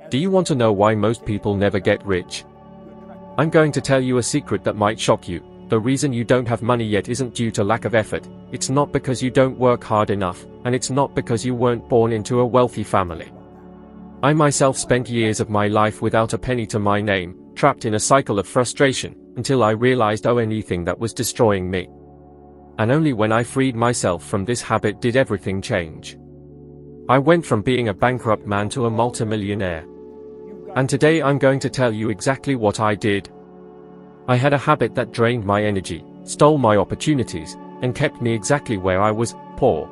Do you want to know why most people never get rich? I'm going to tell you a secret that might shock you. The reason you don't have money yet isn't due to lack of effort, it's not because you don't work hard enough, and it's not because you weren't born into a wealthy family. I myself spent years of my life without a penny to my name, trapped in a cycle of frustration, until I realized anything that was destroying me. And only when I freed myself from this habit did everything change. I went from being a bankrupt man to a multimillionaire. And today I'm going to tell you exactly what I did. I had a habit that drained my energy, stole my opportunities, and kept me exactly where I was, poor.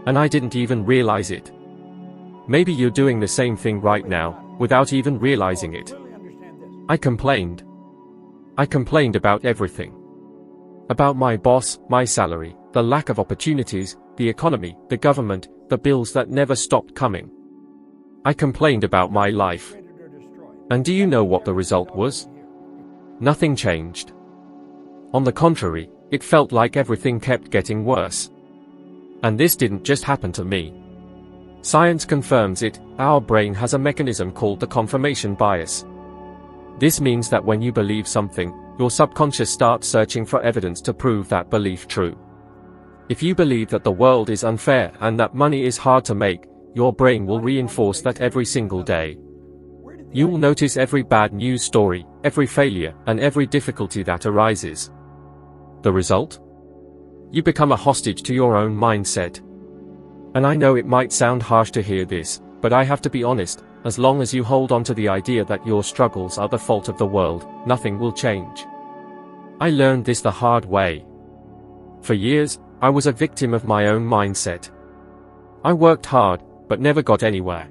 And I didn't even realize it. Maybe you're doing the same thing right now, without even realizing it. I complained. I complained about everything. About my boss, my salary, the lack of opportunities, the economy, the government, the bills that never stopped coming. I complained about my life. And do you know what the result was? Nothing changed. On the contrary, it felt like everything kept getting worse. And this didn't just happen to me. Science confirms it. Our brain has a mechanism called the confirmation bias. This means that when you believe something, your subconscious starts searching for evidence to prove that belief true. If you believe that the world is unfair and that money is hard to make, your brain will reinforce that every single day. You will notice every bad news story, every failure, and every difficulty that arises. The result? You become a hostage to your own mindset. And I know it might sound harsh to hear this, but I have to be honest, as long as you hold on to the idea that your struggles are the fault of the world, nothing will change. I learned this the hard way. For years, I was a victim of my own mindset. I worked hard, but never got anywhere.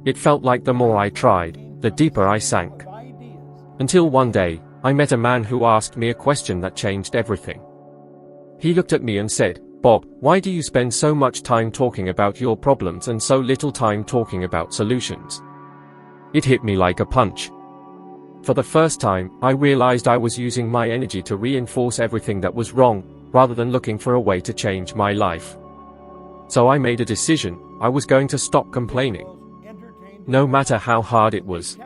It felt like the more I tried, the deeper I sank. Until one day, I met a man who asked me a question that changed everything. He looked at me and said, "Bob, why do you spend so much time talking about your problems and so little time talking about solutions?" It hit me like a punch. For the first time, I realized I was using my energy to reinforce everything that was wrong, rather than looking for a way to change my life. So I made a decision. I was going to stop complaining. No matter how hard it was.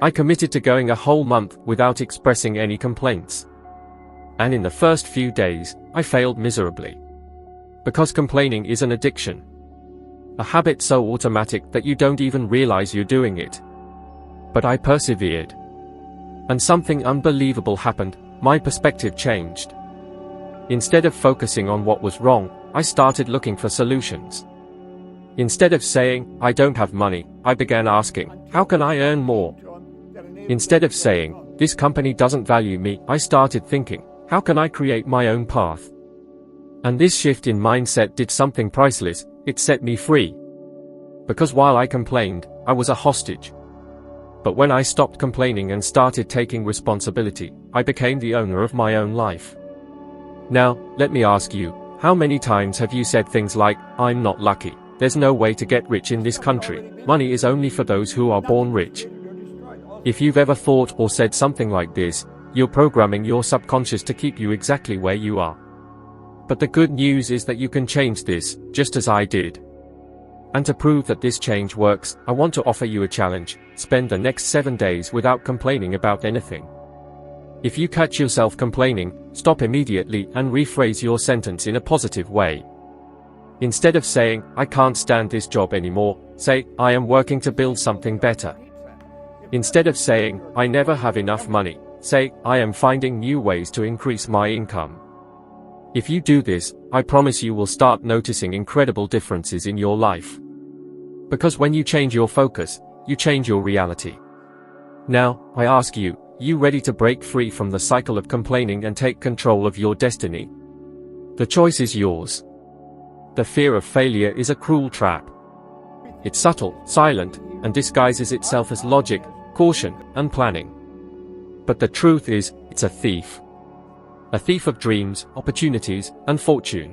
I committed to going a whole month without expressing any complaints. And in the first few days, I failed miserably. Because complaining is an addiction. A habit so automatic that you don't even realize you're doing it. But I persevered. And something unbelievable happened. My perspective changed. Instead of focusing on what was wrong, I started looking for solutions. Instead of saying, "I don't have money," I began asking, "How can I earn more?" Instead of saying, "This company doesn't value me," I started thinking, "How can I create my own path?" And this shift in mindset did something priceless. It set me free. Because while I complained, I was a hostage. But when I stopped complaining and started taking responsibility, I became the owner of my own life. Now, let me ask you, how many times have you said things like, "I'm not lucky. There's no way to get rich in this country. Money is only for those who are born rich"? If you've ever thought or said something like this, you're programming your subconscious to keep you exactly where you are. But the good news is that you can change this, just as I did. And to prove that this change works, I want to offer you a challenge. Spend the next 7 days without complaining about anything. If you catch yourself complaining, stop immediately and rephrase your sentence in a positive way. Instead of saying, "I can't stand this job anymore," say, "I am working to build something better." Instead of saying, "I never have enough money," say, "I am finding new ways to increase my income." If you do this, I promise you will start noticing incredible differences in your life. Because when you change your focus, you change your reality. Now, I ask you, you ready to break free from the cycle of complaining and take control of your destiny? The choice is yours. The fear of failure is a cruel trap. It's subtle, silent, and disguises itself as logic, caution, and planning. But the truth is, it's a thief. A thief of dreams, opportunities, and fortune.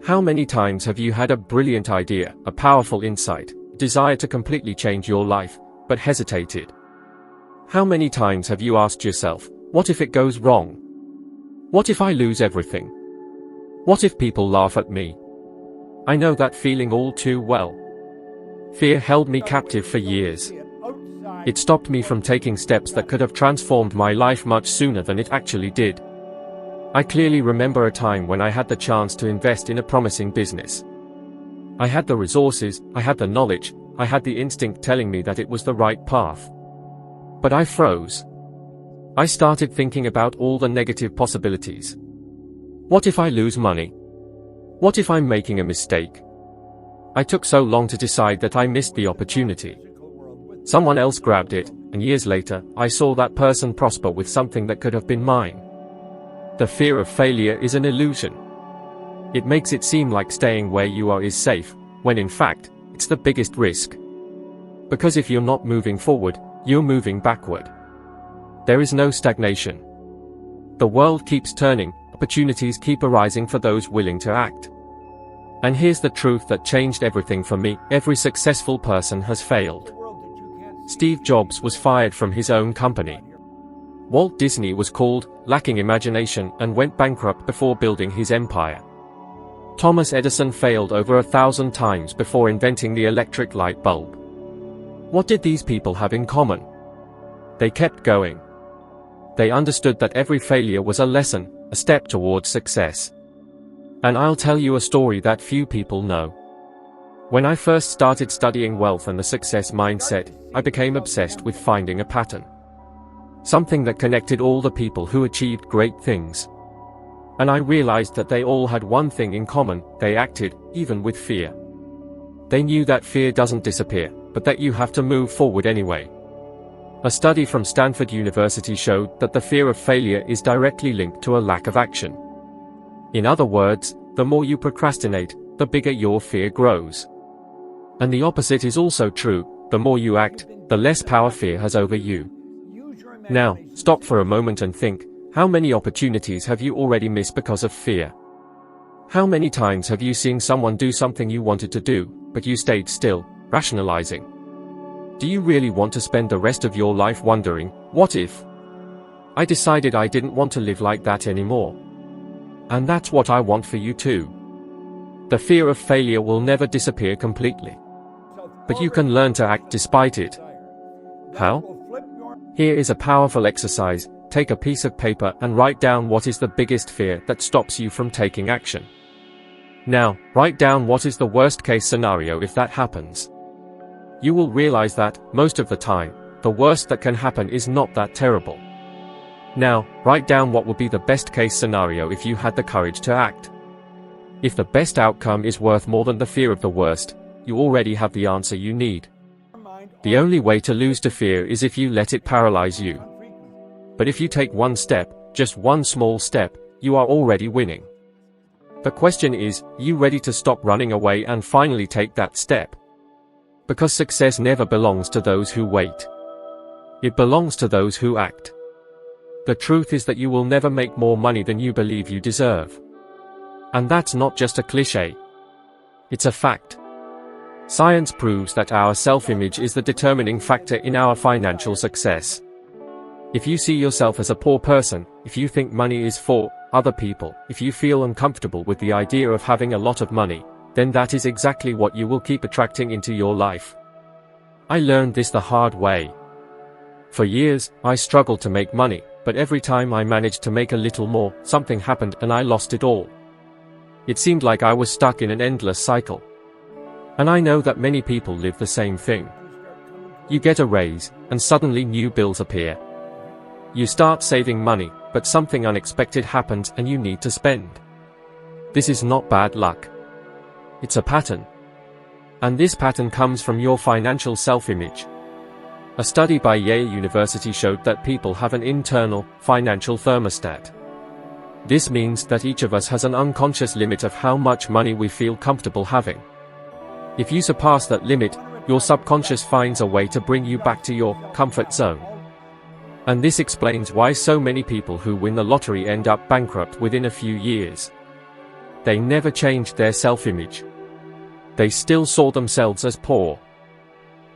How many times have you had a brilliant idea, a powerful insight, desire to completely change your life, but hesitated? How many times have you asked yourself, what if it goes wrong? What if I lose everything? What if people laugh at me? I know that feeling all too well. Fear held me captive for years. It stopped me from taking steps that could have transformed my life much sooner than it actually did. I clearly remember a time when I had the chance to invest in a promising business. I had the resources, I had the knowledge, I had the instinct telling me that it was the right path. But I froze. I started thinking about all the negative possibilities. What if I lose money? What if I'm making a mistake? I took so long to decide that I missed the opportunity. Someone else grabbed it, and years later, I saw that person prosper with something that could have been mine. The fear of failure is an illusion. It makes it seem like staying where you are is safe, when in fact, it's the biggest risk. Because if you're not moving forward, you're moving backward. There is no stagnation. The world keeps turning, opportunities keep arising for those willing to act. And here's the truth that changed everything for me: every successful person has failed. Steve Jobs was fired from his own company. Walt Disney was called lacking imagination and went bankrupt before building his empire. Thomas Edison failed over 1,000 times before inventing the electric light bulb. What did these people have in common? They kept going. They understood that every failure was a lesson, a step towards success. And I'll tell you a story that few people know. When I first started studying wealth and the success mindset, I became obsessed with finding a pattern. Something that connected all the people who achieved great things. And I realized that they all had one thing in common: they acted, even with fear. They knew that fear doesn't disappear, but that you have to move forward anyway. A study from Stanford University showed that the fear of failure is directly linked to a lack of action. In other words, the more you procrastinate, the bigger your fear grows. And the opposite is also true: the more you act, the less power fear has over you. Now, stop for a moment and think, how many opportunities have you already missed because of fear? How many times have you seen someone do something you wanted to do, but you stayed still, rationalizing? Do you really want to spend the rest of your life wondering, what if? I decided I didn't want to live like that anymore. And that's what I want for you too. The fear of failure will never disappear completely. But you can learn to act despite it. How? Here is a powerful exercise. Take a piece of paper and write down what is the biggest fear that stops you from taking action. Now, write down what is the worst-case scenario if that happens. You will realize that, most of the time, the worst that can happen is not that terrible. Now, write down what would be the best-case scenario if you had the courage to act. If the best outcome is worth more than the fear of the worst, you already have the answer you need. The only way to lose to fear is if you let it paralyze you. But if you take one step, just one small step, you are already winning. The question is, are you ready to stop running away and finally take that step? Because success never belongs to those who wait. It belongs to those who act. The truth is that you will never make more money than you believe you deserve. And that's not just a cliché. It's a fact. Science proves that our self-image is the determining factor in our financial success. If you see yourself as a poor person, if you think money is for other people, if you feel uncomfortable with the idea of having a lot of money, then that is exactly what you will keep attracting into your life. I learned this the hard way. For years, I struggled to make money, but every time I managed to make a little more, something happened and I lost it all. It seemed like I was stuck in an endless cycle. And I know that many people live the same thing. You get a raise, and suddenly new bills appear. You start saving money, but something unexpected happens and you need to spend. This is not bad luck. It's a pattern. And this pattern comes from your financial self-image. A study by Yale University showed that people have an internal, financial thermostat. This means that each of us has an unconscious limit of how much money we feel comfortable having. If you surpass that limit, your subconscious finds a way to bring you back to your comfort zone. And this explains why so many people who win the lottery end up bankrupt within a few years. They never changed their self-image. They still saw themselves as poor.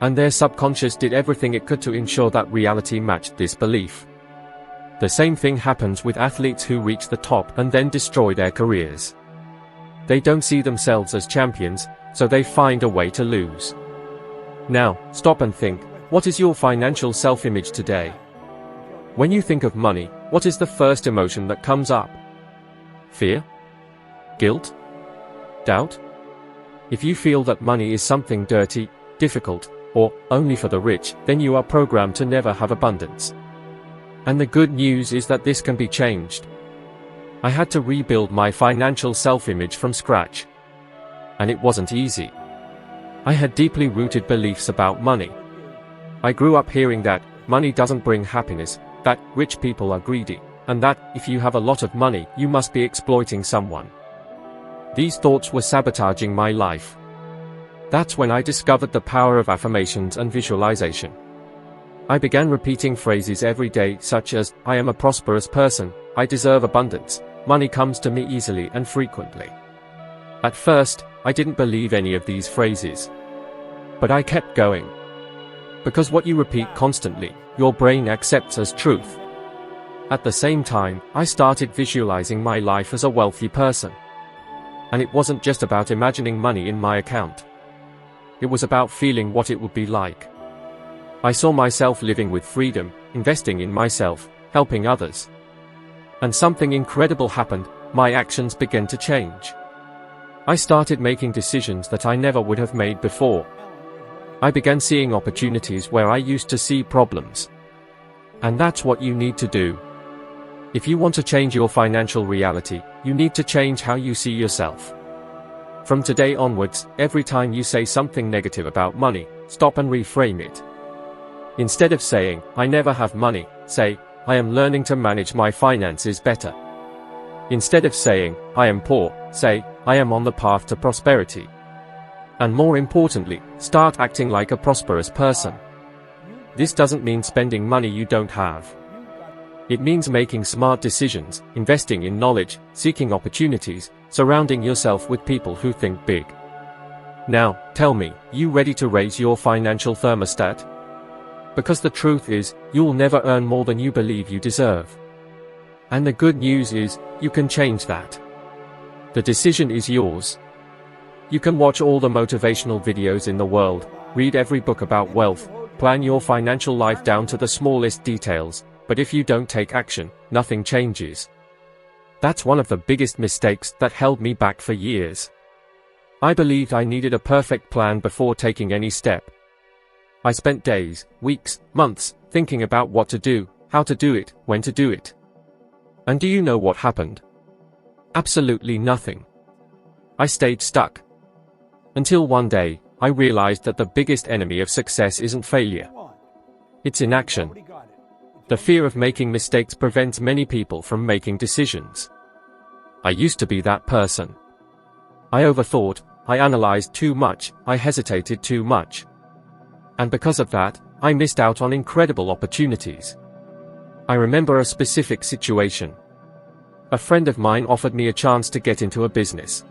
And their subconscious did everything it could to ensure that reality matched this belief. The same thing happens with athletes who reach the top and then destroy their careers. They don't see themselves as champions, so they find a way to lose. Now, stop and think, what is your financial self-image today? When you think of money, what is the first emotion that comes up? Fear? Guilt? Doubt? If you feel that money is something dirty, difficult, or only for the rich, then you are programmed to never have abundance. And the good news is that this can be changed. I had to rebuild my financial self-image from scratch. And it wasn't easy. I had deeply rooted beliefs about money. I grew up hearing that money doesn't bring happiness, that rich people are greedy, and that if you have a lot of money, you must be exploiting someone. These thoughts were sabotaging my life. That's when I discovered the power of affirmations and visualization. I began repeating phrases every day such as, I am a prosperous person, I deserve abundance, money comes to me easily and frequently. At first, I didn't believe any of these phrases. But I kept going. Because what you repeat constantly, your brain accepts as truth. At the same time, I started visualizing my life as a wealthy person. And it wasn't just about imagining money in my account. It was about feeling what it would be like. I saw myself living with freedom, investing in myself, helping others. And something incredible happened, my actions began to change. I started making decisions that I never would have made before. I began seeing opportunities where I used to see problems. And that's what you need to do. If you want to change your financial reality, you need to change how you see yourself. From today onwards, every time you say something negative about money, stop and reframe it. Instead of saying, I never have money, say, I am learning to manage my finances better. Instead of saying, I am poor, say, I am on the path to prosperity. And more importantly, start acting like a prosperous person. This doesn't mean spending money you don't have. It means making smart decisions, investing in knowledge, seeking opportunities, surrounding yourself with people who think big. Now, tell me, you ready to raise your financial thermostat? Because the truth is, you'll never earn more than you believe you deserve. And the good news is, you can change that. The decision is yours. You can watch all the motivational videos in the world, read every book about wealth, plan your financial life down to the smallest details, but if you don't take action, nothing changes. That's one of the biggest mistakes that held me back for years. I believed I needed a perfect plan before taking any step. I spent days, weeks, months, thinking about what to do, how to do it, when to do it. And do you know what happened? Absolutely nothing. I stayed stuck. Until one day, I realized that the biggest enemy of success isn't failure. It's inaction. The fear of making mistakes prevents many people from making decisions. I used to be that person. I overthought, I analyzed too much, I hesitated too much. And because of that, I missed out on incredible opportunities. I remember a specific situation. A friend of mine offered me a chance to get into a business.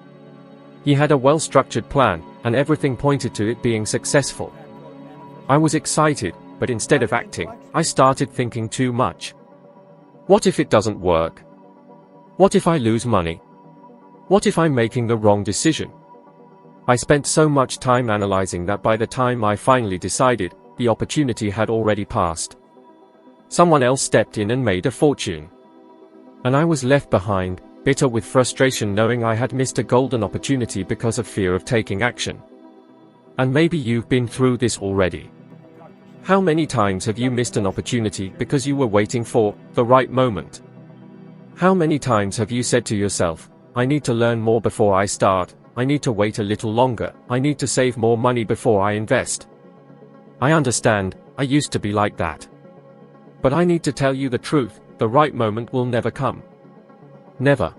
He had a well-structured plan, and everything pointed to it being successful. I was excited, but instead of acting, I started thinking too much. What if it doesn't work? What if I lose money? What if I'm making the wrong decision? I spent so much time analyzing that by the time I finally decided, the opportunity had already passed. Someone else stepped in and made a fortune. And I was left behind, bitter with frustration knowing I had missed a golden opportunity because of fear of taking action. And maybe you've been through this already. How many times have you missed an opportunity because you were waiting for the right moment? How many times have you said to yourself, I need to learn more before I start, I need to wait a little longer, I need to save more money before I invest? I understand, I used to be like that. But I need to tell you the truth, the right moment will never come. Never.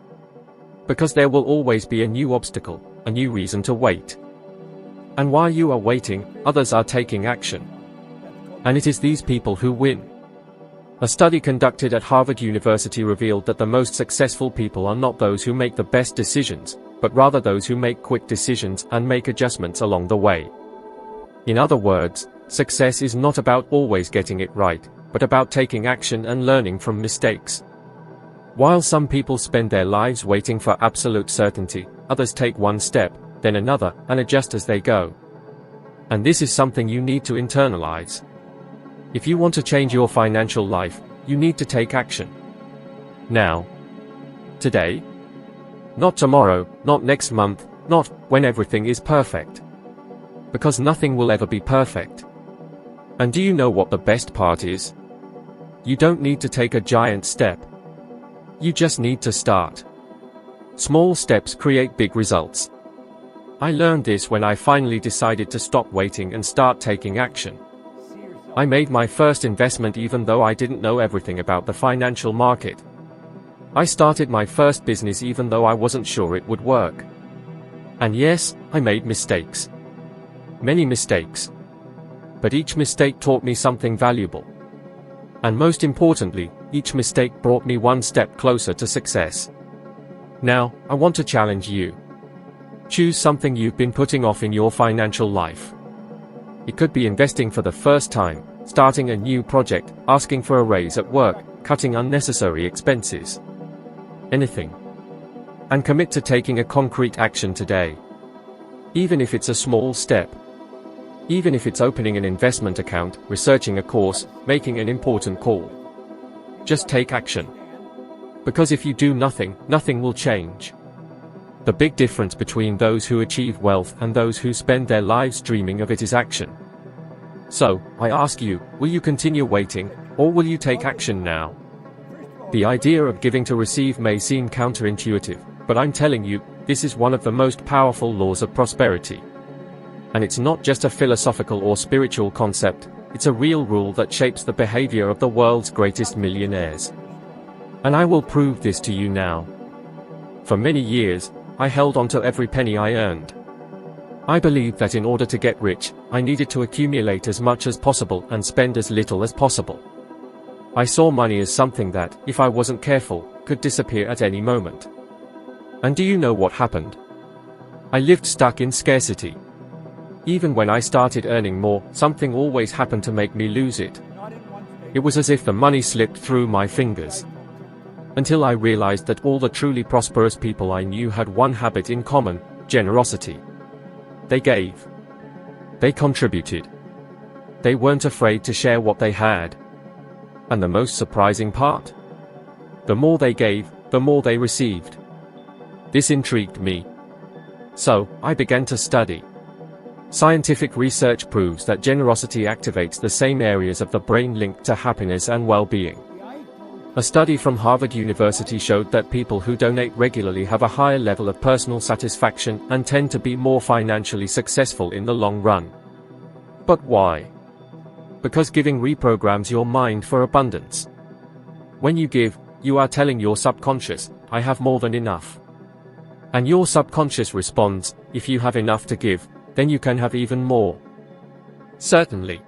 Because there will always be a new obstacle, a new reason to wait. And while you are waiting, others are taking action. And it is these people who win. A study conducted at Harvard University revealed that the most successful people are not those who make the best decisions, but rather those who make quick decisions and make adjustments along the way. In other words, success is not about always getting it right, but about taking action and learning from mistakes. While some people spend their lives waiting for absolute certainty, others take one step, then another, and adjust as they go. And this is something you need to internalize. If you want to change your financial life, you need to take action. Now. Today. Not tomorrow, not next month, not when everything is perfect. Because nothing will ever be perfect. And do you know what the best part is? You don't need to take a giant step. You just need to start. Small steps create big results. I learned this when I finally decided to stop waiting and start taking action. I made my first investment even though I didn't know everything about the financial market. I started my first business even though I wasn't sure it would work. And yes, I made mistakes. Many mistakes. But each mistake taught me something valuable. And most importantly, each mistake brought me one step closer to success. Now, I want to challenge you. Choose something you've been putting off in your financial life. It could be investing for the first time, starting a new project, asking for a raise at work, cutting unnecessary expenses. Anything. And commit to taking a concrete action today. Even if it's a small step. Even if it's opening an investment account, researching a course, making an important call. Just take action. Because if you do nothing, nothing will change. The big difference between those who achieve wealth and those who spend their lives dreaming of it is action. So, I ask you, will you continue waiting, or will you take action now? The idea of giving to receive may seem counterintuitive, but I'm telling you, this is one of the most powerful laws of prosperity. And it's not just a philosophical or spiritual concept, it's a real rule that shapes the behavior of the world's greatest millionaires. And I will prove this to you now. For many years, I held on to every penny I earned. I believed that in order to get rich, I needed to accumulate as much as possible and spend as little as possible. I saw money as something that, if I wasn't careful, could disappear at any moment. And do you know what happened? I lived stuck in scarcity. Even when I started earning more, something always happened to make me lose it. It was as if the money slipped through my fingers. Until I realized that all the truly prosperous people I knew had one habit in common: generosity. They gave. They contributed. They weren't afraid to share what they had. And the most surprising part? The more they gave, the more they received. This intrigued me. So, I began to study. Scientific research proves that generosity activates the same areas of the brain linked to happiness and well-being. A study from Harvard University showed that people who donate regularly have a higher level of personal satisfaction and tend to be more financially successful in the long run. But why? Because giving reprograms your mind for abundance. When you give, you are telling your subconscious, I have more than enough. And your subconscious responds, if you have enough to give, then you can have even more. Certainly.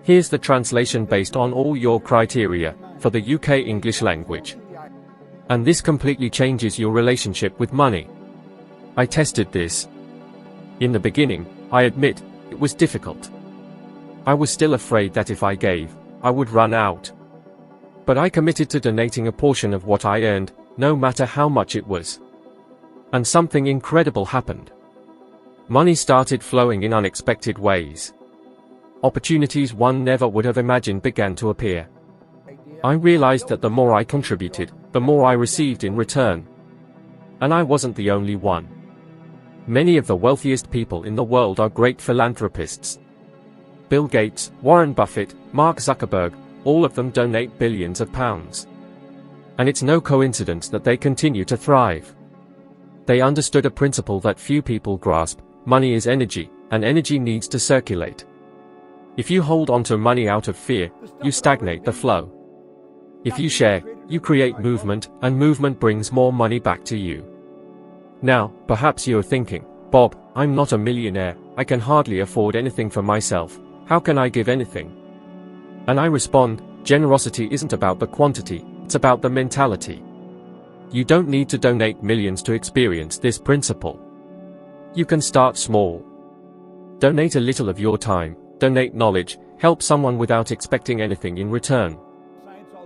Here's the translation based on all your criteria, for the UK English language. And this completely changes your relationship with money. I tested this. In the beginning, I admit, it was difficult. I was still afraid that if I gave, I would run out. But I committed to donating a portion of what I earned, no matter how much it was. And something incredible happened. Money started flowing in unexpected ways. Opportunities one never would have imagined began to appear. I realized that the more I contributed, the more I received in return. And I wasn't the only one. Many of the wealthiest people in the world are great philanthropists. Bill Gates, Warren Buffett, Mark Zuckerberg, all of them donate billions of pounds. And it's no coincidence that they continue to thrive. They understood a principle that few people grasp: money is energy, and energy needs to circulate. If you hold on to money out of fear, you stagnate the flow. If you share, you create movement, and movement brings more money back to you. Now, perhaps you're thinking, Bob, I'm not a millionaire, I can hardly afford anything for myself, how can I give anything? And I respond, generosity isn't about the quantity, it's about the mentality. You don't need to donate millions to experience this principle. You can start small. Donate a little of your time, donate knowledge, help someone without expecting anything in return.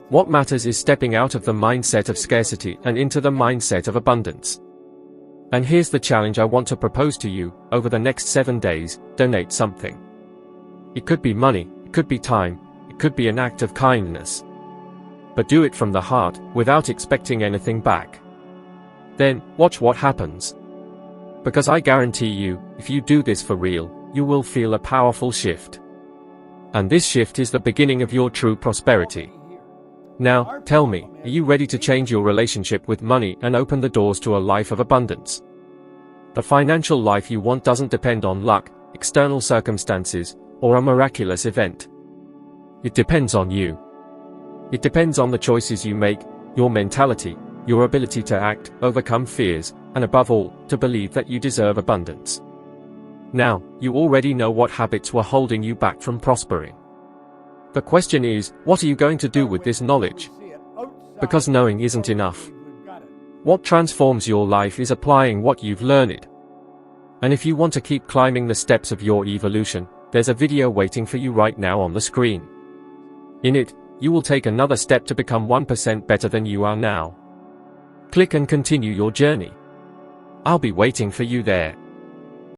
What matters is stepping out of the mindset of scarcity and into the mindset of abundance. And here's the challenge I want to propose to you: over the next 7 days, donate something. It could be money, it could be time, it could be an act of kindness. But do it from the heart, without expecting anything back. Then, watch what happens. Because I guarantee you, if you do this for real, you will feel a powerful shift. And this shift is the beginning of your true prosperity. Now, tell me, are you ready to change your relationship with money and open the doors to a life of abundance? The financial life you want doesn't depend on luck, external circumstances, or a miraculous event. It depends on you. It depends on the choices you make, your mentality, your ability to act, overcome fears, and above all, to believe that you deserve abundance. Now, you already know what habits were holding you back from prospering. The question is, what are you going to do with this knowledge? Because knowing isn't enough. What transforms your life is applying what you've learned. And if you want to keep climbing the steps of your evolution, there's a video waiting for you right now on the screen. In it, you will take another step to become 1% better than you are now. Click and continue your journey. I'll be waiting for you there.